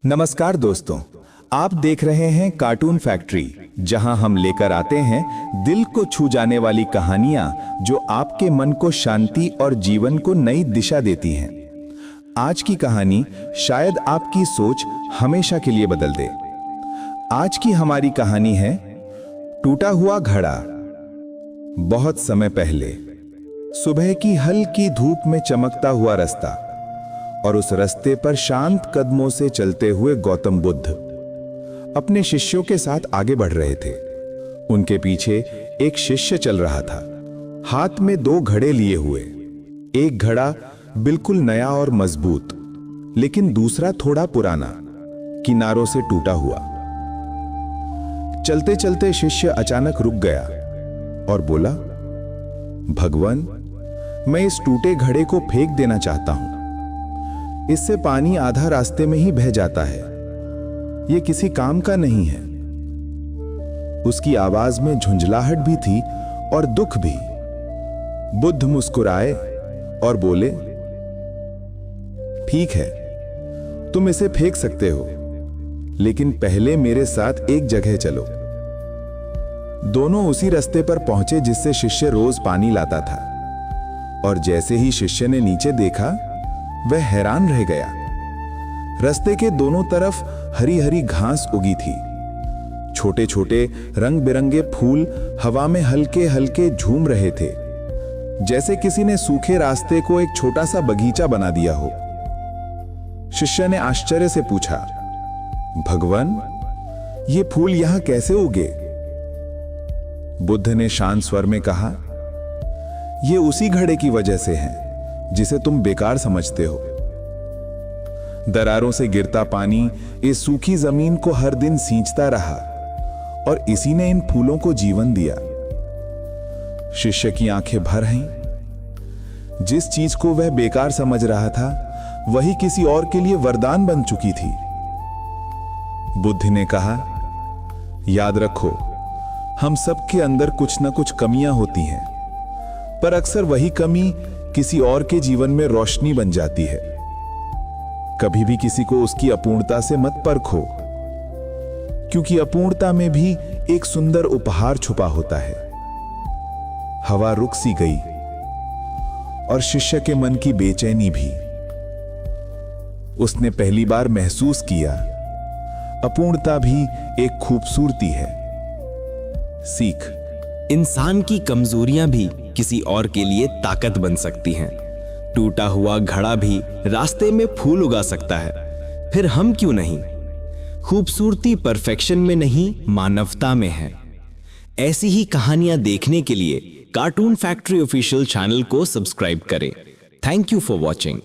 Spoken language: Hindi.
नमस्कार दोस्तों, आप देख रहे हैं कार्टून फैक्ट्री, जहां हम लेकर आते हैं दिल को छू जाने वाली कहानियां जो आपके मन को शांति और जीवन को नई दिशा देती हैं। आज की कहानी शायद आपकी सोच हमेशा के लिए बदल दे। आज की हमारी कहानी है टूटा हुआ घड़ा। बहुत समय पहले सुबह की हल्की धूप में चमकता हुआ रास्ता और उस रास्ते पर शांत कदमों से चलते हुए गौतम बुद्ध अपने शिष्यों के साथ आगे बढ़ रहे थे। उनके पीछे एक शिष्य चल रहा था, हाथ में 2 घड़े लिए हुए। एक घड़ा बिल्कुल नया और मजबूत, लेकिन दूसरा थोड़ा पुराना, किनारों से टूटा हुआ। चलते चलते शिष्य अचानक रुक गया और बोला, भगवान, मैं इस टूटे घड़े को फेंक देना चाहता हूं। इससे पानी आधा रास्ते में ही बह जाता है। यह किसी काम का नहीं है। उसकी आवाज में झुंझलाहट भी थी और दुख भी। बुद्ध मुस्कुराए और बोले, ठीक है, तुम इसे फेंक सकते हो, लेकिन पहले मेरे साथ एक जगह चलो। दोनों उसी रास्ते पर पहुंचे जिससे शिष्य रोज पानी लाता था, और जैसे ही शिष्य ने नीचे देखा, वह हैरान रह गया। रास्ते के दोनों तरफ हरी हरी घास उगी थी। छोटे छोटे रंग बिरंगे फूल हवा में हल्के हल्के झूम रहे थे, जैसे किसी ने सूखे रास्ते को एक छोटा सा बगीचा बना दिया हो। शिष्य ने आश्चर्य से पूछा, भगवान, ये फूल यहां कैसे उगे? बुद्ध ने शांत स्वर में कहा, ये उसी घड़े की वजह से है जिसे तुम बेकार समझते हो। दरारों से गिरता पानी इस सूखी जमीन को हर दिन सींचता रहा, और इसी ने इन फूलों को जीवन दिया। शिष्य की आंखें भर आईं। जिस चीज को वह बेकार समझ रहा था, वही किसी और के लिए वरदान बन चुकी थी। बुद्ध ने कहा, याद रखो, हम सबके अंदर कुछ ना कुछ कमियां होती हैं, पर अक्सर वही कमी किसी और के जीवन में रोशनी बन जाती है। कभी भी किसी को उसकी अपूर्णता से मत परखो, क्योंकि अपूर्णता में भी एक सुंदर उपहार छुपा होता है। हवा रुक सी गई और शिष्य के मन की बेचैनी भी। उसने पहली बार महसूस किया, अपूर्णता भी एक खूबसूरती है। सीख, इंसान की कमजोरियां भी किसी और के लिए ताकत बन सकती हैं। टूटा हुआ घड़ा भी रास्ते में फूल उगा सकता है, फिर हम क्यों नहीं? खूबसूरती परफेक्शन में नहीं, मानवता में है। ऐसी ही कहानियां देखने के लिए कार्टून फैक्ट्री ऑफिशियल चैनल को सब्सक्राइब करें। Thank you for watching.